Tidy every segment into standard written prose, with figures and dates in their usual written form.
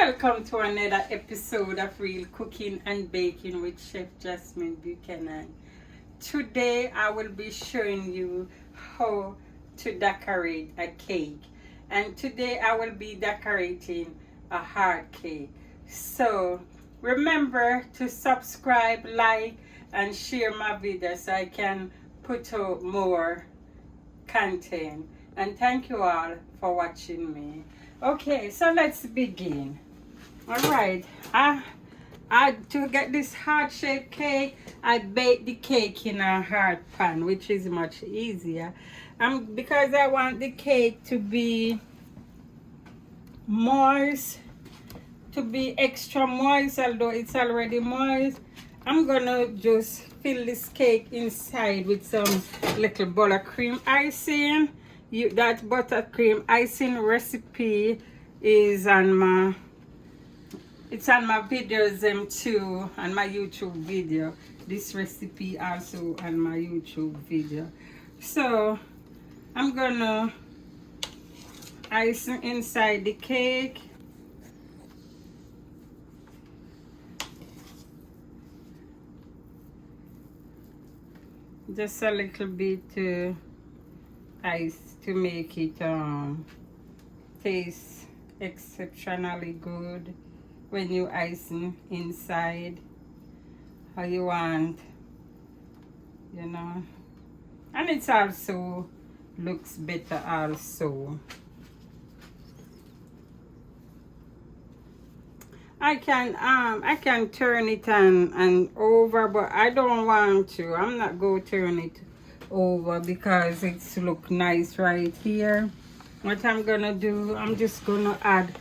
Welcome to another episode of Real Cooking and Baking with Chef Jasmine Buchanan. Today I will be showing you how to decorate a cake. And today I will be decorating a hard cake. So remember to subscribe, like, and share my video so I can put out more content. And thank you all for watching me. Okay, so let's begin. All right, to get this heart-shaped cake, I bake the cake in a hard pan, which is much easier. Because I want the cake to be moist, to be extra moist, although it's already moist. I'm gonna just fill this cake inside with some little buttercream icing. That buttercream icing recipe is on my videos too, on my YouTube video. This recipe also on my YouTube video. So I'm gonna ice inside the cake. Just a little bit ice to make it taste exceptionally good when you icing inside how you want, you know. And it's also looks better also. I can turn it and over, but I don't want to. I'm not going to turn it over because it's look nice right here. What I'm gonna do, I'm just gonna add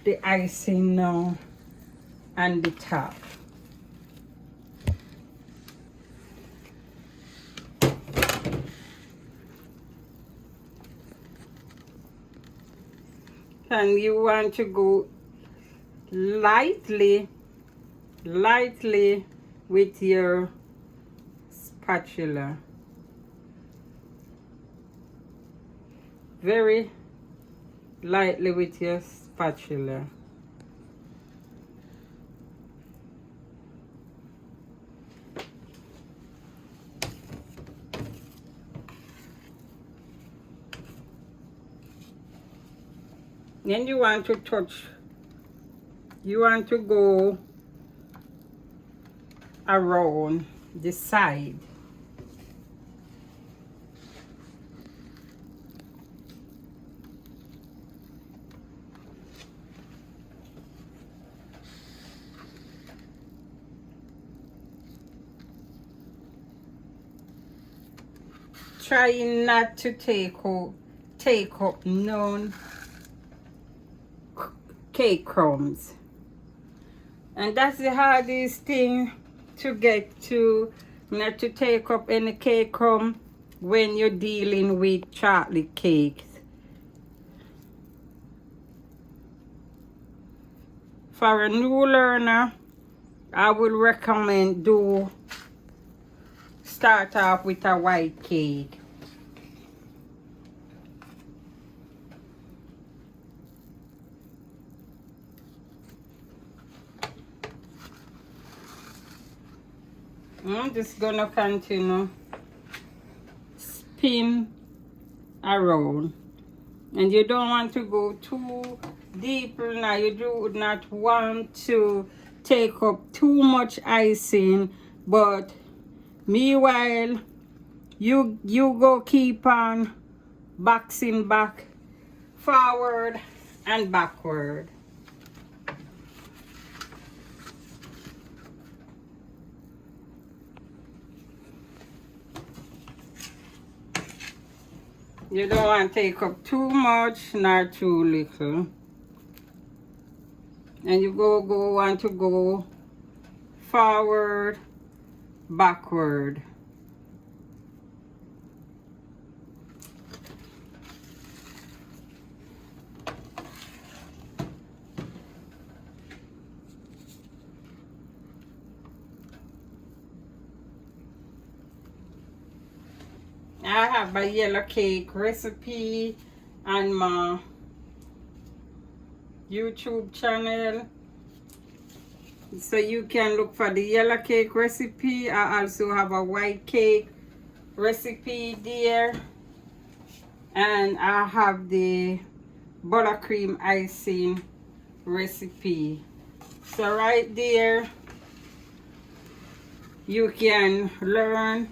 the icing now on the top. And you want to go lightly with your spatula. Very lightly with your spatula. Then you want to go around the side. Trying not to take up none cake crumbs. And that's the hardest thing to get to, not to take up any cake crumb when you're dealing with chocolate cakes. For a new learner, I would recommend start off with a white cake. I'm just gonna continue spin around, and you don't want to go too deep now. You do not want to take up too much icing, but meanwhile you go keep on boxing back, forward and backward. You don't want to take up too much, not too little. And you want to go forward, backward. I have a yellow cake recipe on my YouTube channel. So you can look for the yellow cake recipe. I also have a white cake recipe there. And I have the buttercream icing recipe. So right there, you can learn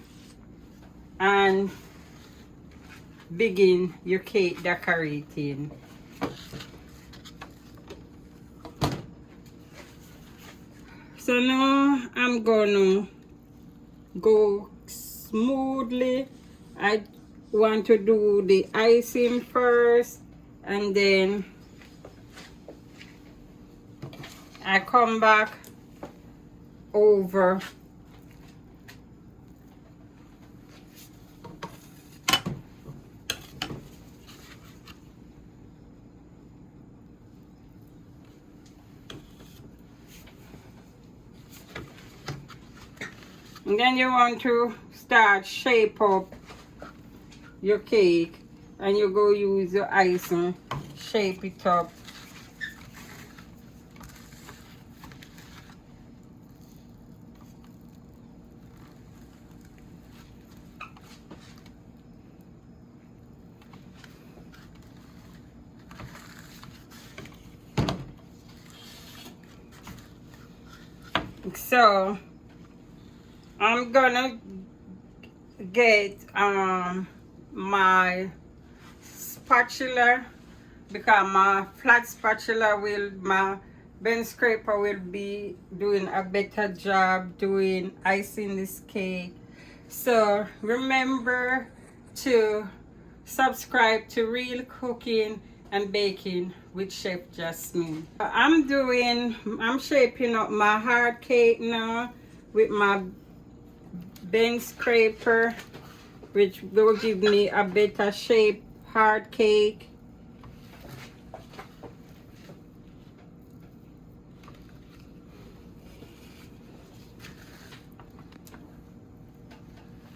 and begin your cake decorating. So now I'm gonna go smoothly. I want to do the icing first, and then I come back over and then you want to start shape up your cake, and you go use your icing, shape it up. So I'm gonna get my spatula, because my flat spatula will, my bench scraper will be doing a better job doing icing this cake. So remember to subscribe to Real Cooking and Baking with Chef Jasmine. I'm shaping up my hard cake now with my bench scraper, which will give me a better shape hard cake.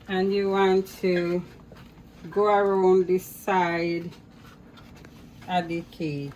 And you want to go around this side of the cake.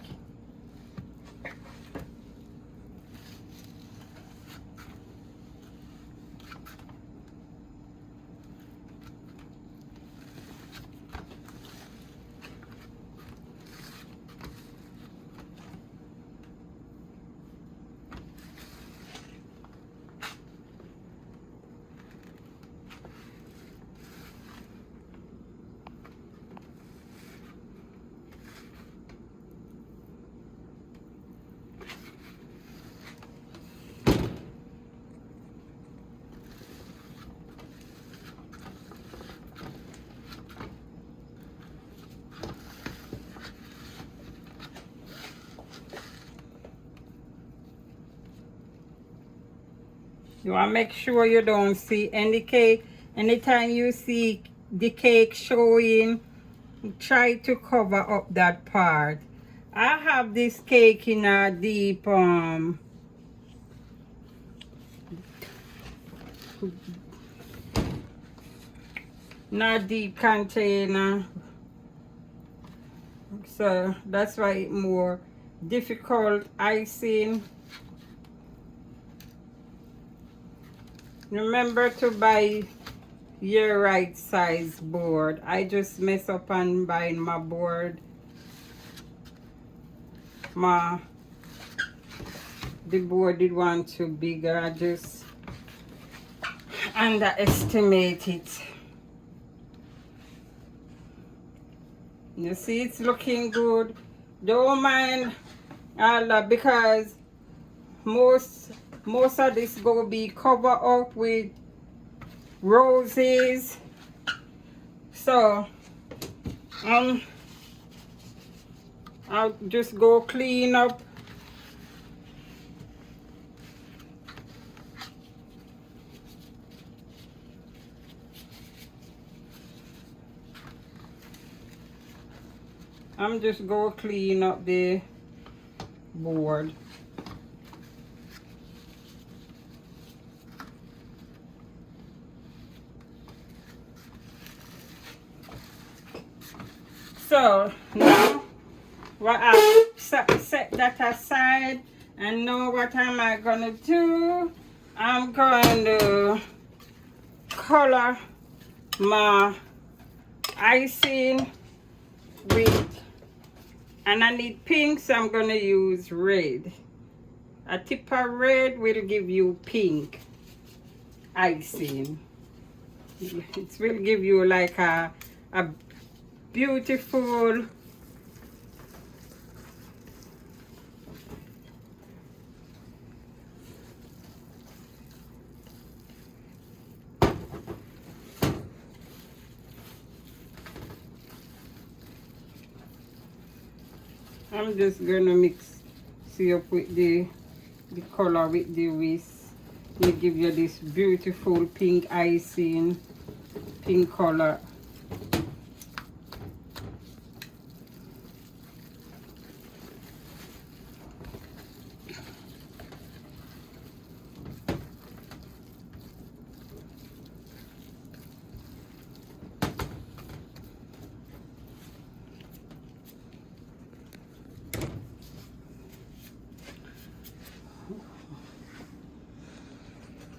You want to make sure you don't see any cake. Anytime you see the cake showing, try to cover up that part. I have this cake in a deep not deep container, so that's why it's more difficult icing. Remember to buy your right size board. I just mess up on buying my board. The board did want too bigger. I just underestimate it. You see, it's looking good. Don't mind all that, because most of this gonna be covered up with roses. So I'll just go clean up. I'm just go clean up the board. So now what I set that aside. And now what am I gonna do? I'm going to color my icing with, and I need pink, so I'm gonna use red. A tip of red will give you pink icing. It will give you like a beautiful I'm just gonna mix see up with the color with the whisk. It give you this beautiful pink icing, pink color.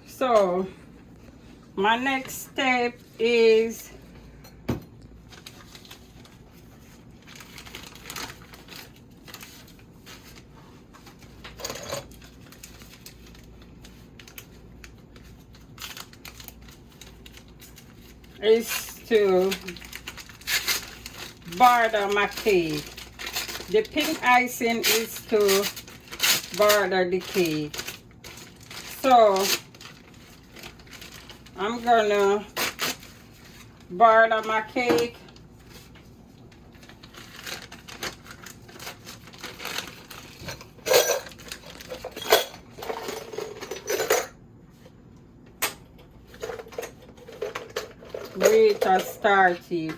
So my next step is to border my cake. The pink icing is to border the cake. So I'm gonna border my cake. With a star tip.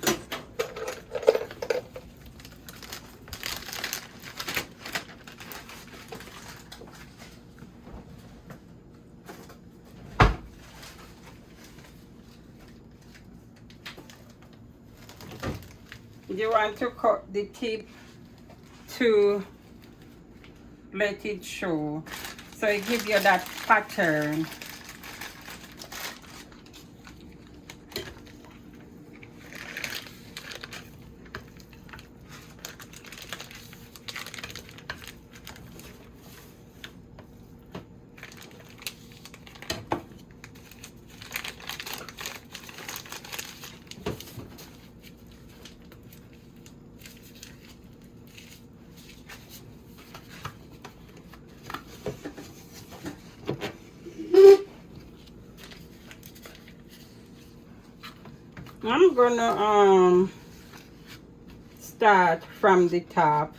You want to cut the tip to let it show, so it gives you that pattern. I'm gonna start from the top.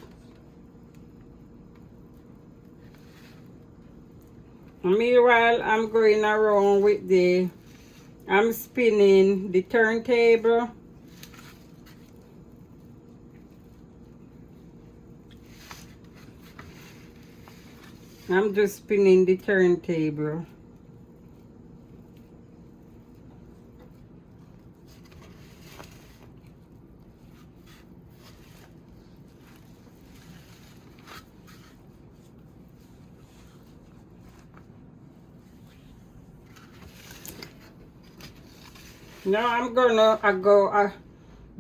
Meanwhile, I'm going around with I'm spinning the turntable. I'm just spinning the turntable. Now I'm gonna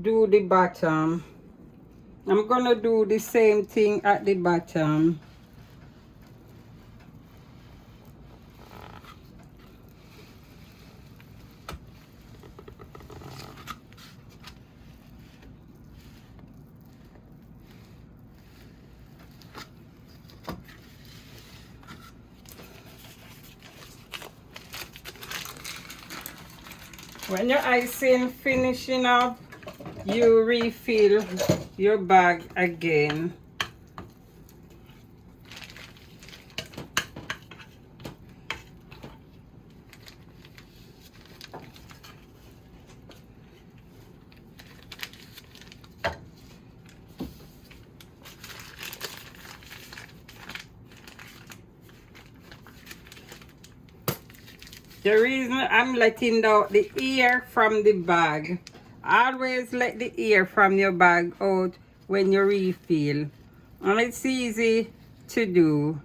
do the bottom. I'm gonna do the same thing at the bottom. When your icing finishing up, you refill your bag again. The reason I'm letting out the air from the bag, always let the air from your bag out when you refill. And it's easy to do.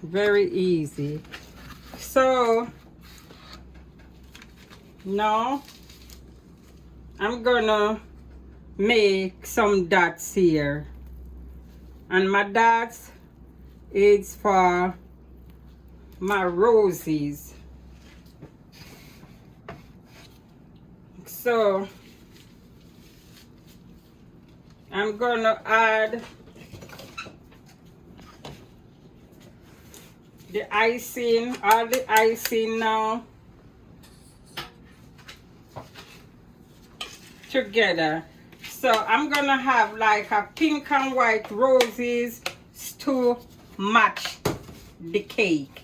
Very easy. So now I'm gonna make some dots here. And my dots is for my roses. So I'm gonna add the icing, all the icing now together. So I'm gonna have like a pink and white roses to match the cake.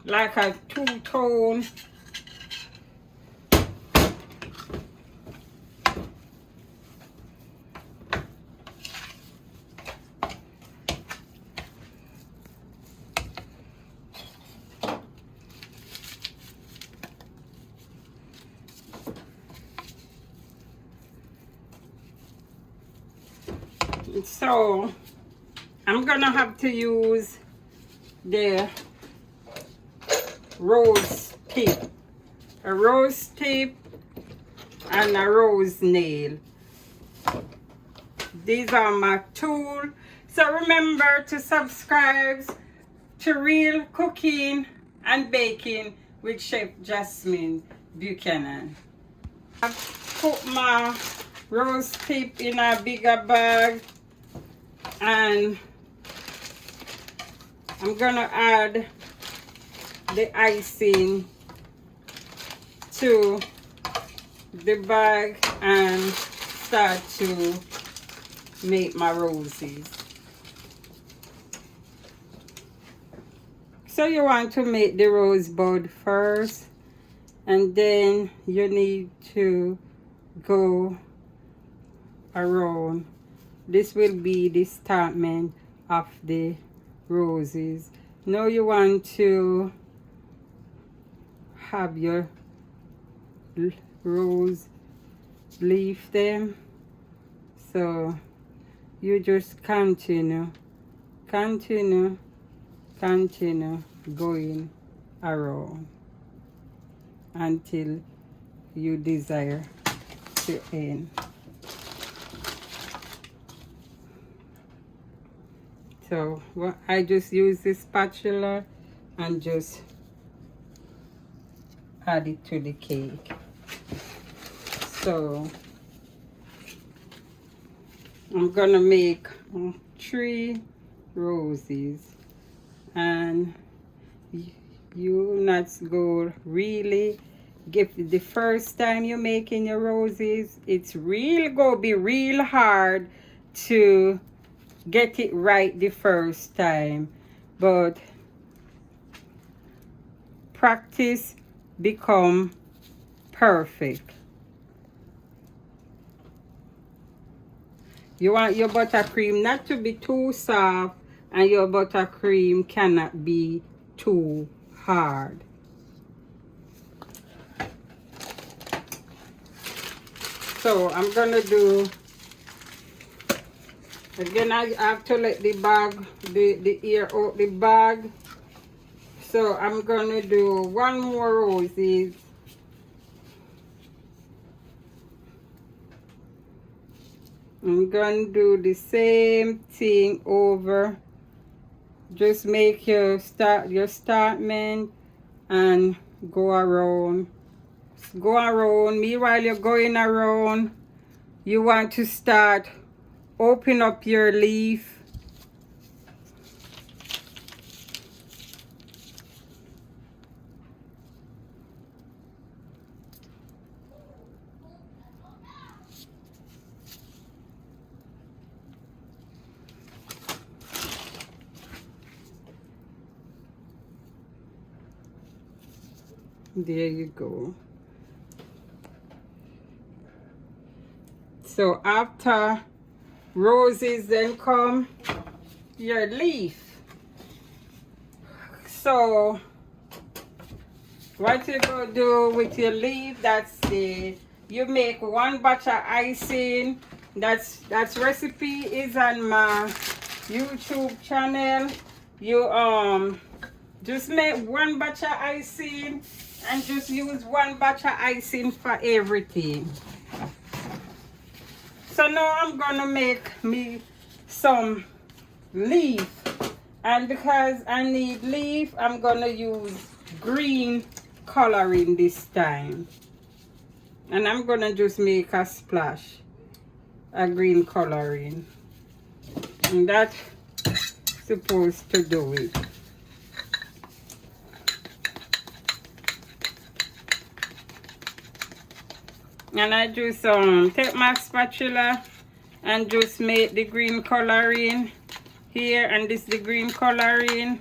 Like a two-tone. So I'm gonna have to use the rose tip, a rose tip and a rose nail. These are my tools. So remember to subscribe to Real Cooking and Baking with Chef Jasmine Buchanan. I've put my rose tip in a bigger bag, and I'm gonna add the icing to the bag and start to make my roses. So you want to make the rosebud first, and then you need to go around. This will be the startment of the roses. Now you want to have your rose leaf them. So you just continue going around until you desire to end. So I just use this spatula and just add it to the cake. So I'm gonna make 3 roses, and you not go really give the first time you're making your roses, it's really gonna be real hard to get it right the first time, but practice become perfect. You want your buttercream not to be too soft, and your buttercream cannot be too hard. So I'm gonna do, again, I have to let the bag, the air out the bag. So I'm gonna do 1 more roses. I'm gonna do the same thing over. Just make your startment and go around. Go around. Meanwhile you're going around, you want to start open up your leaf. There you go. So after roses, then come your leaf. So what you gonna do with your leaf, that's the you make one batch of icing. That's recipe is on my YouTube channel. You just make one batch of icing and just use one batch of icing for everything. So now I'm gonna make me some leaf, and because I need leaf, I'm gonna use green coloring this time, and I'm gonna just make a splash of green coloring, and that's supposed to do it. And I just take my spatula and just make the green coloring here, and this the green coloring.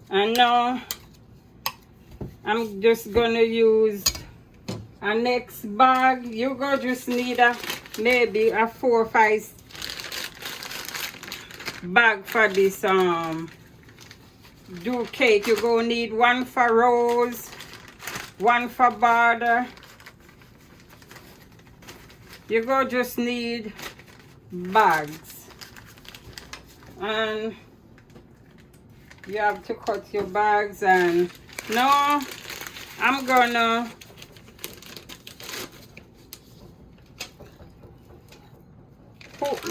And now I'm just gonna use a next bag. You go just need a maybe a 4 or 5 bag for this do cake. You go need one for rose, one for border. You go just need bags, and you have to cut your bags. And now I'm gonna put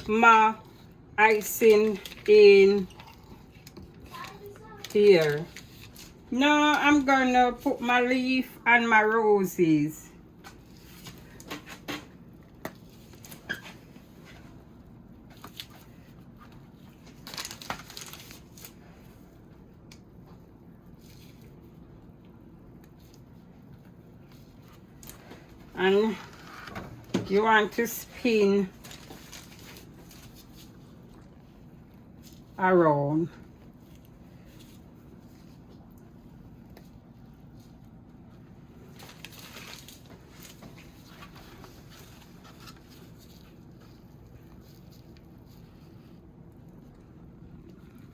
my icing in here. Now I'm gonna put my leaf and my roses. And you want to spin around.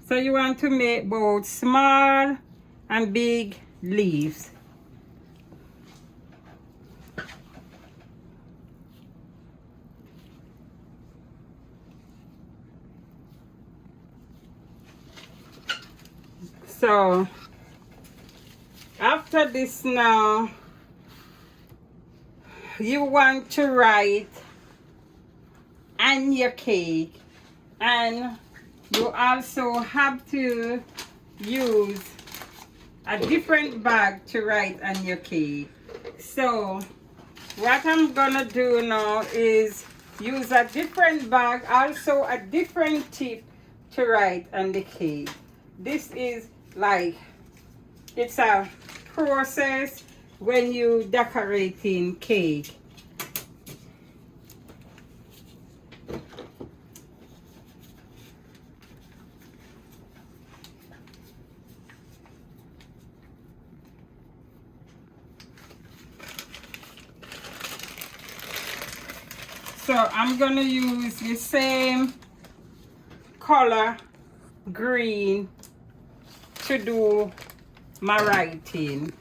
So you want to make both small and big leaves. So after this now, you want to write on your cake, and you also have to use a different bag to write on your cake. So what I'm gonna do now is use a different bag, also a different tip to write on the cake. This is like, it's a process when you decorating cake. So I'm gonna use the same color, green, to do my writing.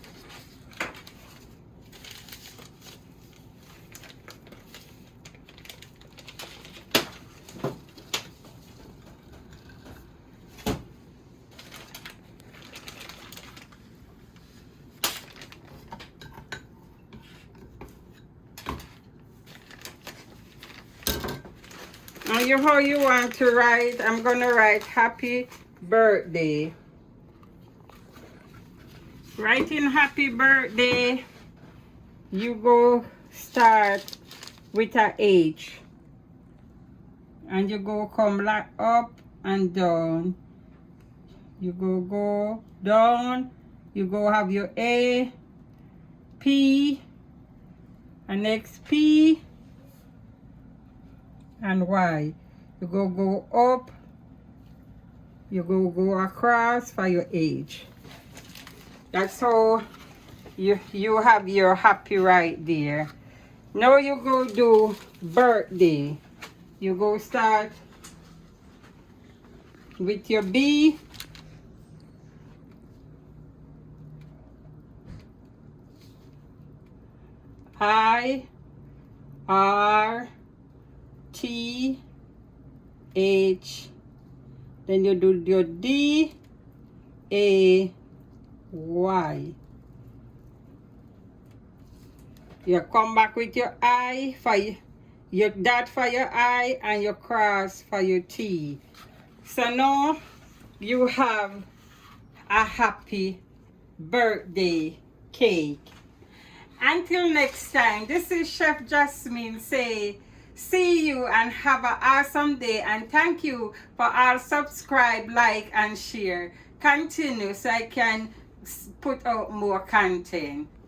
Now how you want to write, I'm gonna write happy birthday. Writing happy birthday, you go start with a H, and you go come like up and down. You go down, you go have your A, P, and next P and Y. You go up, you go across for your H. That's how you have your happy right there. Now you go do birthday. You go start with your B, I R T H, then you do your D A Y. You come back with your I for your dot for your I and your cross for your T. So now you have a happy birthday cake. Until next time, this is Chef Jasmine say see you and have an awesome day, and thank you for all subscribe, like and share. Continue so I can put out more content.